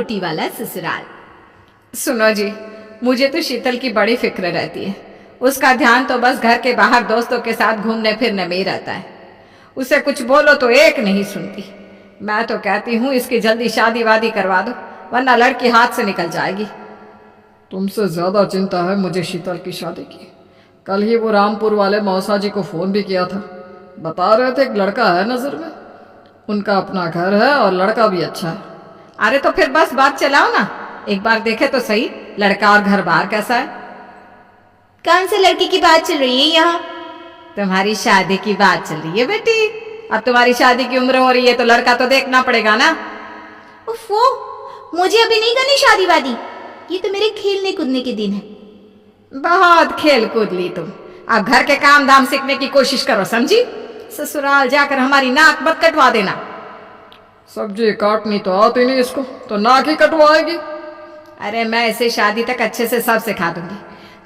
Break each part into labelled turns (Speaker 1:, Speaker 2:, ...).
Speaker 1: रोटी वाला ससुराल। सुनो जी, मुझे तो शीतल की बड़ी फिक्र रहती है। उसका ध्यान तो बस घर के बाहर दोस्तों के साथ घूमने फिरने में ही रहता है। उसे कुछ बोलो तो एक नहीं सुनती। मैं तो कहती हूँ इसकी जल्दी शादी वादी करवा दो, वरना लड़की हाथ से निकल जाएगी।
Speaker 2: तुमसे ज्यादा चिंता है मुझे शीतल की शादी की। कल ही वो रामपुर वाले मौसा जी को फोन भी किया था, बता रहे थे एक लड़का है नजर में। उनका अपना घर है और लड़का भी अच्छा है।
Speaker 1: अरे तो फिर बस बात चलाओ ना, एक बार देखे तो सही लड़का और घर बार कैसा है।
Speaker 3: कौन से लड़की की बात चल रही है यहाँ?
Speaker 1: तुम्हारी शादी की बात चल रही है बेटी। अब तुम्हारी शादी की उम्र हो रही है तो लड़का तो देखना पड़ेगा ना।
Speaker 3: उफ़ो, मुझे अभी नहीं करनी शादी वादी। ये तो मेरे खेलने कूदने के दिन है।
Speaker 1: बहुत खेल कूद ली तुम, अब घर के काम धाम सीखने की कोशिश करो, समझी? ससुराल जाकर हमारी नाक मत कटवा देना।
Speaker 2: सब्जी काटनी तो आती नहीं इसको, तो नाक ही कटवाएगी।
Speaker 1: अरे मैं इसे शादी तक अच्छे से सब सिखा दूंगी।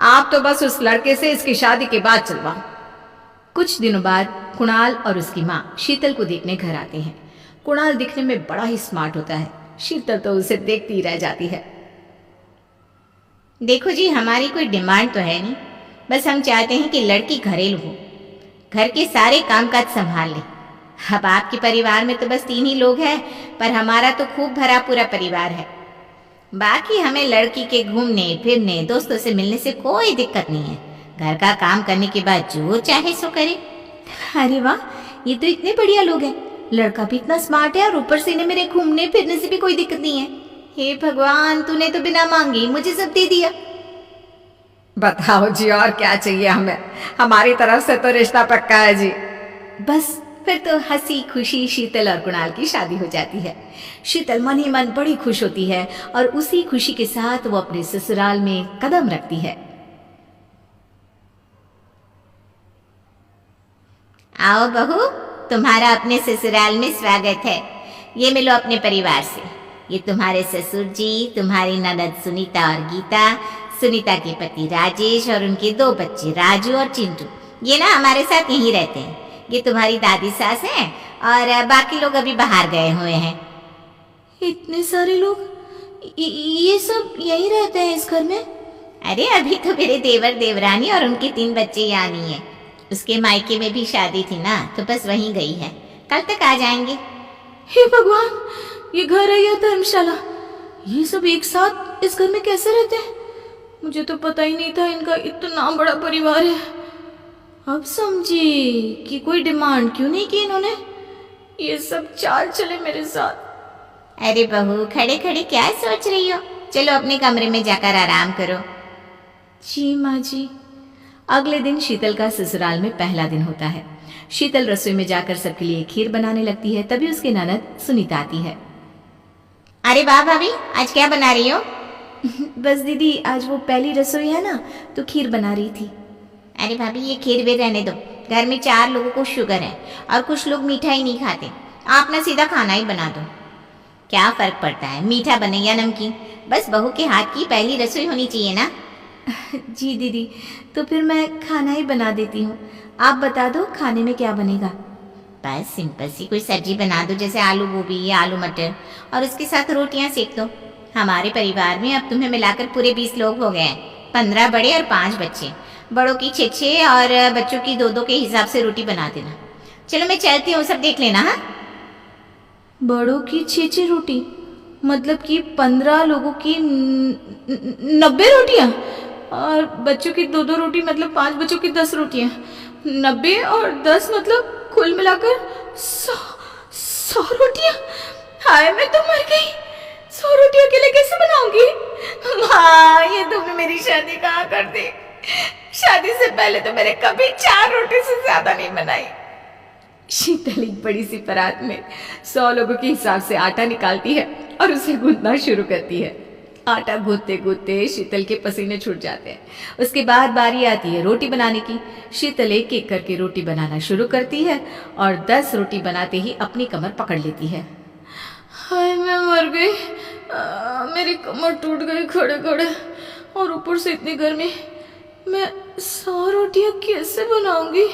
Speaker 1: आप तो बस उस लड़के से इसकी शादी के बाद चलवाओ। कुछ दिनों बाद कुणाल और उसकी माँ शीतल को देखने घर आते हैं। कुणाल दिखने में बड़ा ही स्मार्ट होता है, शीतल तो उसे देखती ही रह जाती है।
Speaker 3: देखो जी, हमारी कोई डिमांड तो है नहीं, बस हम चाहते हैं कि लड़की घरेलू हो, घर के सारे कामकाज संभाल ले। अब आपके परिवार में तो बस 3 ही लोग हैं, पर हमारा तो खूब भरा पूरा परिवार है। बाकी हमें लड़की के घूमने फिरने दोस्तों से मिलने से कोई दिक्कत नहीं है। घर का काम करने के बाद जो चाहे सो करे। अरे वाह, ये तो इतने बढ़िया लोग हैं। लड़का भी इतना स्मार्ट है और ऊपर से इन्हें मेरे घूमने फिरने से भी कोई दिक्कत नहीं है। हे भगवान, तूने तो बिना मांगे ही मुझे सब दे दिया।
Speaker 1: बताओ जी, और क्या चाहिए हमें? हमारी तरफ से तो रिश्ता पक्का है जी।
Speaker 3: बस फिर तो हंसी खुशी शीतल और कुणाल की शादी हो जाती है। शीतल मन ही मन बड़ी खुश होती है और उसी खुशी के साथ वो अपने ससुराल में कदम रखती है। आओ बहू, तुम्हारा अपने ससुराल में स्वागत है। ये मिलो अपने परिवार से। ये तुम्हारे ससुर जी, तुम्हारी ननद सुनीता और गीता, सुनीता के पति राजेश और उनके 2 बच्चे राजू और चिंटू। ये ना हमारे साथ यहीं रहते हैं। ये तुम्हारी दादी सास हैं और बाकी लोग अभी बाहर गए हुए हैं। इतने सारे लोग, ये सब यहीं रहते हैं इस घर में? अरे अभी तो मेरे देवर देवरानी और उनके 3 बच्चे यहाँ नहीं है। उसके मायके में भी शादी थी ना, तो बस वहीं गई है। कल तक आ जाएंगे। हे भगवान, ये घर है या धर्मशाला? ये सब एक साथ इस घर में कैसे रहते हैं? मुझे तो पता ही नहीं था इनका इतना बड़ा परिवार है। अब समझी कि कोई डिमांड क्यों नहीं की इन्होंने। ये सब चाल चले मेरे साथ। अरे बहू, खड़े खड़े क्या सोच रही हो? चलो अपने कमरे में जाकर आराम करो।
Speaker 1: जी माँ जी। अगले दिन शीतल का ससुराल में पहला दिन होता है। शीतल रसोई में जाकर सबके लिए खीर बनाने लगती है। तभी उसकी ननद सुनीता आती है।
Speaker 3: अरे वाह भाभी, आज क्या बना रही हो?
Speaker 1: बस दीदी, आज वो पहली रसोई है ना, तो खीर बना रही थी।
Speaker 3: अरे भाभी, ये खीर भी रहने दो। घर में 4 लोगों को शुगर है और कुछ लोग मीठा ही नहीं खाते। आप ना सीधा खाना ही बना दो। क्या फर्क पड़ता है, मीठा बने या नमकीन? बस बहू के हाथ की पहली रसोई होनी चाहिए ना।
Speaker 1: जी दीदी, तो फिर मैं खाना ही बना देती हूँ। आप बता दो खाने में क्या बनेगा?
Speaker 3: बस सिंपल सी कोई सब्जी बना दो, जैसे आलू गोभी या आलू मटर, और उसके साथ रोटियां सेक दो। हमारे परिवार में अब तुम्हें मिलाकर पूरे 20 लोग हो गए हैं। 15 बड़े और 5 बच्चे। बड़ों की 6-6 और बच्चों की 2-2 के हिसाब से रोटी बना देना। चलो मैं चलती हूँ, सब देख लेना। हाँ,
Speaker 1: बड़ों की 6-6 रोटी, मतलब कि 15 लोगों की 90 रोटियाँ, और बच्चों की 2-2 रोटी, मतलब 5 बच्चों की 10 रोटियाँ। 90 और 10 मतलब कुल मिलाकर 100 रोटियाँ। हाय, मैं तो मर गई। 100 रोटी अकेले कैसे बनाऊंगी? माँ, ये तुमने मेरी शादी कहाँ कर दी? शादी से पहले तो मैंने कभी 4 रोटी से ज्यादा नहीं बनाई। शीतल एक बड़ी सी परात में 100 लोगों के हिसाब से आटा निकालती है और उसे गूंथना शुरू करती है। आटा गूंथते गूंथते शीतल के पसीने छूट जाते हैं। उसके बाद बारी आती है रोटी बनाने की। शीतल एक एक करके रोटी बनाना शुरू करती है और 10 रोटी बनाते ही अपनी कमर पकड़ लेती है। हाय, मैं मर गई। मेरी कमर टूट गई खड़े खड़े, और ऊपर से इतनी गर्मी। मैं 100 रोटियां कैसे बनाऊंगी?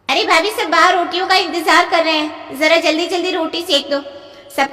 Speaker 3: अरे भाभी, सब बाहर रोटियों का इंतजार कर रहे हैं। जरा जल्दी जल्दी रोटी सेक दो। सब